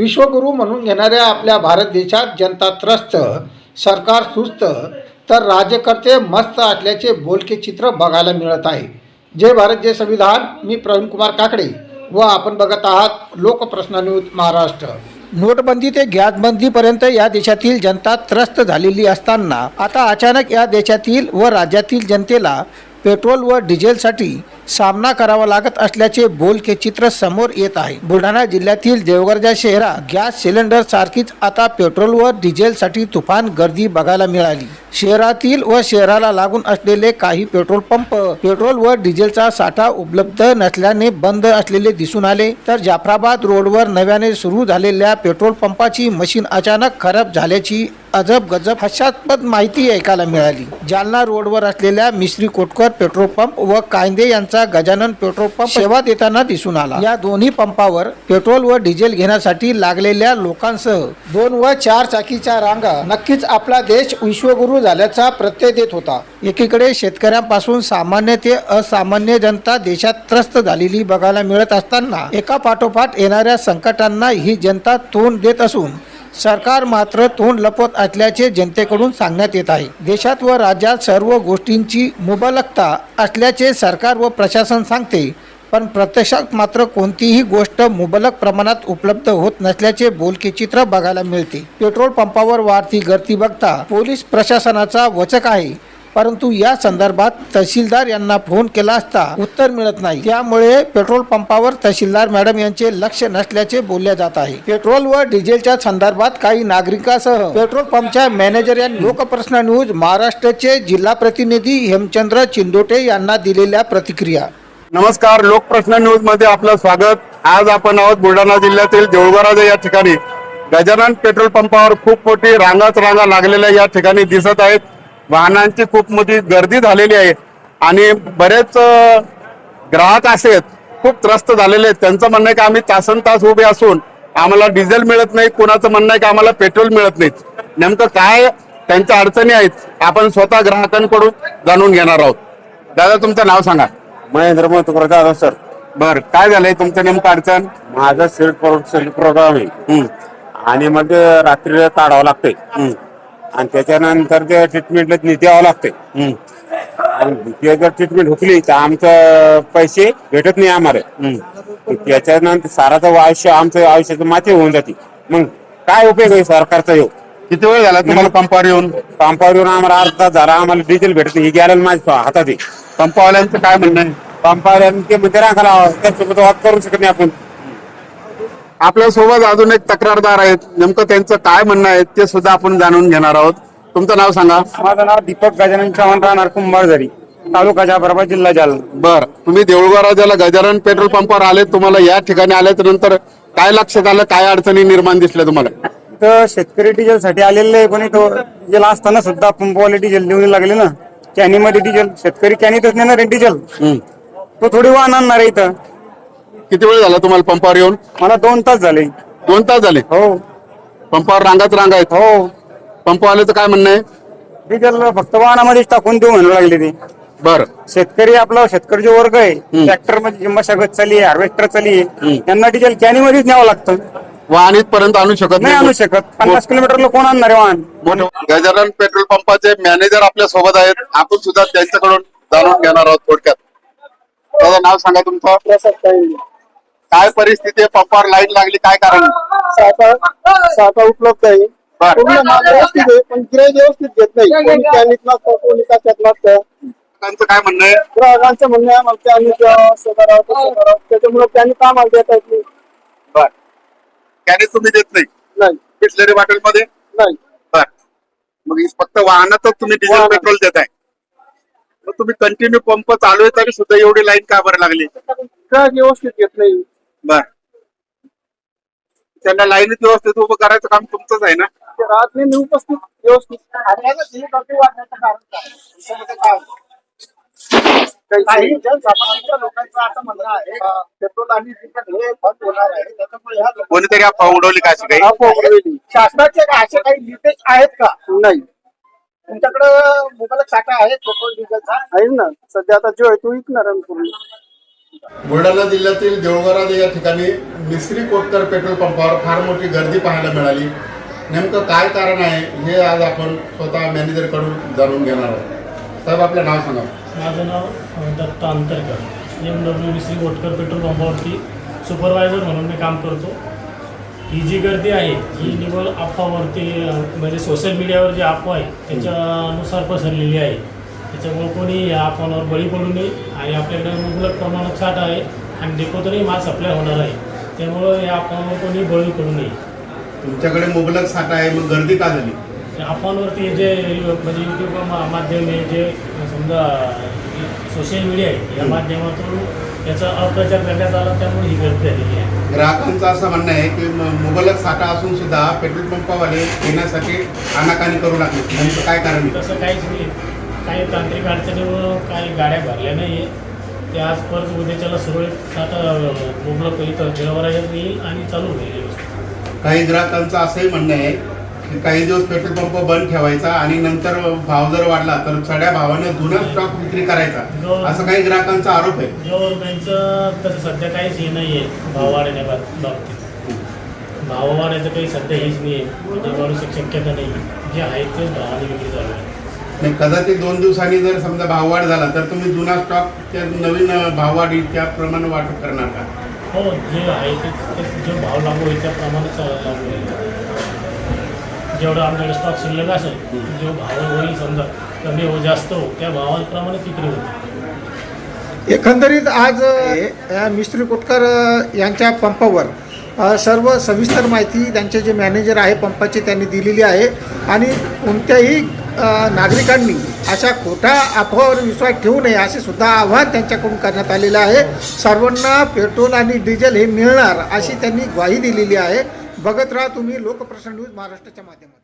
विश्वगुरू म्हणून घेणाऱ्या आपल्या भारत देशात जनता त्रस्त, सरकार सुस्त, तर राज्यकर्ते मस्त असल्याचे बोलके चित्र बघायला मिळत आहे. जय भारत जय संविधान. मी प्रवीण कुमार काकडे व आपण बघत आहात लोकप्रश्न न्यूज महाराष्ट्र. नोटबंदी ते गॅसबंदीपर्यंत या देशातील जनता त्रस्त झालेली असताना आता अचानक या देशातील व राज्यातील जनतेला पेट्रोल व डिझेलसाठी सामना करावा लागत असल्याचे बोलके चित्र समोर येत आहे. बुलढाणा जिल्ह्यातील देवगरजा शहरात गॅस सिलेंडर सारखीच आता पेट्रोल व डिझेलसाठी तुफान गर्दी बघायला मिळाली. शहरातील व शहराला लागून असलेले काही पेट्रोल पंप पेट्रोल व डिझेलचा साठा उपलब्ध नसल्याने बंद असलेले दिसून आले, तर जाफराबाद रोडवर नव्याने सुरू झालेल्या पेट्रोल पंपाची मशीन अचानक खराब झाल्याची अजब गजब हास्यास्पद माहिती ऐकायला मिळाली. जालना रोडवर असलेल्या मिश्री कोटकर पेट्रोल पंप व कांदे यांचा गजानन पेट्रोल पंप सेवा देताना दिसून आला. या दोन्ही पंपावर पेट्रोल व डिझेल घेण्यासाठी लागलेल्या लोकांसह 2 व 4 चाकीच्या रांगा नक्कीच आपला देश विश्वगुरू झाल्याचा प्रत्यय देत होता. एकीकडे शेतकऱ्यांपासून सामान्य ते असामान्य जनता देशात त्रस्त झालेली बघायला मिळत असताना एका पाठोपाठ येणाऱ्या संकटांना ही जनता तोंड देत असून सरकार मात्र तोंड लपवत असल्याचे जनतेकडून सांगण्यात येत आहे. देशात व राज्यात सर्व गोष्टींची मुबलकता असल्याचे सरकार व प्रशासन सांगते, पण प्रत्यक्षात मात्र कोणतीही गोष्ट मुबलक प्रमाणात उपलब्ध होत नसल्याचे बोलके चित्र बघायला मिळते. पेट्रोल पंपावर वाढती गर्दी बघता पोलीस प्रशासनाचा वचक आहे, परंतु या संदर्भात तहसीलदार यांना फोन केला असता उत्तर मिळत नाही. त्यामुळे पेट्रोल पंपावर तहसीलदार मॅडम यांचे लक्ष नसल्याचे बोलले जात आहे. पेट्रोल व डिझेलच्या संदर्भात काही नागरिकांसह पेट्रोल पंपच्या मॅनेजर यांनी लोकप्रश्न न्यूज महाराष्ट्राचे जिल्हा प्रतिनिधी हेमचंद्र चिंदोटे यांना दिलेल्या प्रतिक्रिया. नमस्कार, लोकप्रश्न न्यूज मध्ये आपलं स्वागत. आज आपण आहोत बुलढाणा जिल्ह्यातील देऊळगाव या ठिकाणी. गजानन पेट्रोल पंपावर खूप मोठी रांगा लागलेल्या या ठिकाणी दिसत आहेत. वाहनांची खूप मोठी गर्दी झालेली आहे आणि बरेच ग्राहक असे खूप त्रस्त झालेले आहेत. त्यांचं म्हणणं आहे की आम्ही तासनतास उभे असून आम्हाला डिझेल मिळत नाही, कुणाचं म्हणणं आहे की आम्हाला पेट्रोल मिळत नाही. नेमकं काय त्यांच्या अडचणी आहेत आपण स्वतः ग्राहकांकडून जाणून घेणार आहोत. दादा, तुमचं नाव सांगा. महेंद्र मोतकर दादा सर. बर, काय झालंय तुमचं नेमकं अडचण? माझा सेल प्रोग्राम आहे आणि मग रात्रीला काढावं लागतंय आणि त्याच्यानंतर ते ट्रीटमेंटला द्यावं लागतंय आणि ते जर ट्रीटमेंट हुकली तर आमचं पैसे भेटत नाही आम्हाला. त्याच्यानंतर साराचं आयुष्याचं माती होऊन जाते. मग काय उपयोग आहे सरकारचा? येऊ किती वेळ झाला तुम्हाला पंपावर येऊन? पंपावर येऊन आम्हाला अर्धा तास झाला. आम्हाला डिझेल भेटत नाही. हे गेलं माझ्या हातात आहे. पंपावाल्यांचं काय म्हणणं आहे? पंपावाल्यांनी ते राखायला त्यासोबत वाद करू शकत नाही आपण. आपल्या सोबत अजून एक तक्रारदार आहेत, नेमकं त्यांचं काय म्हणणं आहे ते सुद्धा आपण जाणून घेणार आहोत. तुमचं नाव सांगा. माझं नाव दीपक गजानन चव्हाण, राहणार कुंभारझरी, तालुका जाफराबाद, जिल्हा जालना. बर, तुम्ही देऊळगाव राजाला गजानन पेट्रोल पंपावर आले. तुम्हाला या ठिकाणी आल्याच्या नंतर काय लक्षात आलं? काय अडचणी निर्माण दिसल्या तुम्हाला? तर शेतकरी डिझेल साठी आलेले आहे, पण तो डिझेल असताना सुद्धा पंपवाले डिझेल देऊन लागले ना. कॅनीमध्ये डिझेल, शेतकरी कॅनीतच नेणार आहे डिझेल. तो थोडी वाहन आणणार आहे इथं. किती वेळ झाला तुम्हाला पंपावर येऊन? मला 2 तास झाले. 2 तास झाले? हो. पंपावर रांगा आहेत? हो. पंपवाल्याचं काय म्हणणं आहे? डिझेल फक्त वाहनामध्येच टाकून देऊ म्हणू लागले ते. बर, शेतकरी आपला शेतकरी जो वर्ग आहे, ट्रॅक्टर मध्ये मशागत चालली आहे, हार्वेस्टर चालली आहे, त्यांना डिझेल कॅनीमध्येच न्यावं लागतं. वाहन इथपर्यंत आणू शकत नाही आणू शकत. 50 किलोमीटरला कोण आणणार आहे वाहन? गजानन पेट्रोल पंपाचे मॅनेजर आपल्या सोबत आहेत. आपण सुद्धा त्यांच्याकडून जाणून घेणार आहोत थोडक्यात. त्याचं नाव सांगा तुमचं. काय परिस्थिती आहे? पंपावर लाईट लागली, काय कारण? साठा उपलब्ध आहे, पूर्ण माल व्यवस्थित आहे, पण गिऱ्हाईक व्यवस्थित घेत नाही. कोणी कॅनीत लागतं, कोणी काच्यात लागतं. त्यांचं काय म्हणणं आहे? ग्राहकांचं म्हणणं आहे आम्हाला कॅनीत असं करावं तसं करावं, त्याच्यामुळे कॅनीत आम्हाला देता येत नाही. बर, कॅनी तुम्ही देत नाही? बिसलेरी बॉटल मध्ये नाही. बर, मग फक्त वाहनातच तुम्ही डिझेल पेट्रोल देताय. मग तुम्ही कंटिन्यू पंप चालू आहे तरी सुद्धा एवढी लाईन का बरं लागली? ग्राहक व्यवस्थित घेत नाही. बर, त्यांना लाईनीत व्यवस्थित उभं करायचं काम तुमचंच आहे ना? ते राहत नाही उपस्थित व्यवस्थित. काही जनसामान्यांच्या लोकांचं असं म्हणणं आहे पेट्रोल आणि डिझेल हे बंद होणार आहे, त्याच्यामुळे कोणीतरी अफवा उडवली का? अशी काही शासनाचे असे काही निर्देश आहेत का? नाही. तुमच्याकडे मोबाईल साठा आहे पेट्रोल डिझेलचा? आहे ना, सध्या आता जो आहे तो विकणार आहे. बुलढाणा जिल्ह्यातील देऊळगाव या ठिकाणी मिस्त्री कोटकर पेट्रोल पंपावर फार मोठी गर्दी पाहायला मिळाली. नेमकं काय कारण आहे हे आज आपण स्वतः मॅनेजरकडून जाणून घेणार आहोत. साहेब आपलं नाव सांगा. माझं नाव दत्ता अंतरकर, MWBC कोटकर पेट्रोल पंपावरती सुपरवायझर म्हणून मी काम करतो. ही जी गर्दी आहे ही निव्वळ अफवावरती म्हणजे सोशल मीडियावर जी अफवा आहे त्याच्यानुसार पसरलेली आहे. त्याच्यामुळे कोणी या अफवांवर बळी पडू नये आणि आपल्याकडे मुबलक प्रमाणात साठ आहे आणि डेपोतही माल सप्लाय होणार आहे. त्यामुळं या अफवांवर कोणी बळी पडू नये. तुमच्याकडे मुबलक साठा आहे, मग गर्दी का झाली? अफवांवरती जे म्हणजे यूट्यूब माध्यम आहे, जे समजा सोशल मीडिया आहे या माध्यमातून याचा अप्रचार करण्यात आला, त्यामुळे ही गर्दी झालेली आहे. ग्राहकांचं असं म्हणणं आहे की मुबलक साठा असून सुद्धा पेट्रोल पंपावाले घेण्यासाठी आनाकानी करू लागले. नेमकं काय कारण आहे? तसं काहीच नाही. काही तांत्रिक अडचणीमुळं काही गाड्या भरल्या नाही आहे. ते आज परत उद्याच्याला सुरळीत साठा मुबलक इथं जळवरायात येईल आणि चालू होईल. काही ग्राहकांचं असंही म्हणणं आहे की काही दिवस पेट्रोल पंप बंद ठेवायचा आणि नंतर भाव जर वाढला तर चढ्या भावाने जुना स्टॉक विक्री करायचा, असं काही ग्राहकांचा आरोप आहे. गव्हर्नमेंटचं तसं सध्या काहीच हे नाही आहे भाव वाढण्याबाबतीत. भाव वाढायचं काही सध्या हेच नाही आहे, म्हणजे वाढू शक्यता नाही. जे आहे तेच भावाने विक्री चालू आहे. नाही, कदाचित 2 दिवसांनी जर समजा भाववाढ झाला तर तुम्ही जुना स्टॉक त्या नवीन भाववाढी त्याप्रमाणे वाटप करणार का? हो, जे आहे ते जो भाव लागू होईल त्याप्रमाणे लागू होईल. जेवढं आमच्याकडे स्टॉक शिल्लक असेल, जो भाव होईल समजा कमी हो जास्त हो त्या भावाप्रमाणे विक्री होते. एकंदरीत आज मिस्त्री कोटकर यांच्या पंपावर सर्व सविस्तर माहिती त्यांचे जे मॅनेजर आहे पंपाचे त्यांनी दिलेली आहे आणि कोणत्याही नागरिकांनी अशा खोट्या अफवावर विश्वास ठेवू नये असे सुद्धा आवाहन त्यांच्याकडून करण्यात आलेलं आहे. सर्वांना पेट्रोल आणि डिझेल हे मिळणार अशी त्यांनी ग्वाही दिलेली आहे. बघत राहा तुम्ही लोकप्रश्न न्यूज महाराष्ट्राच्या माध्यमातून.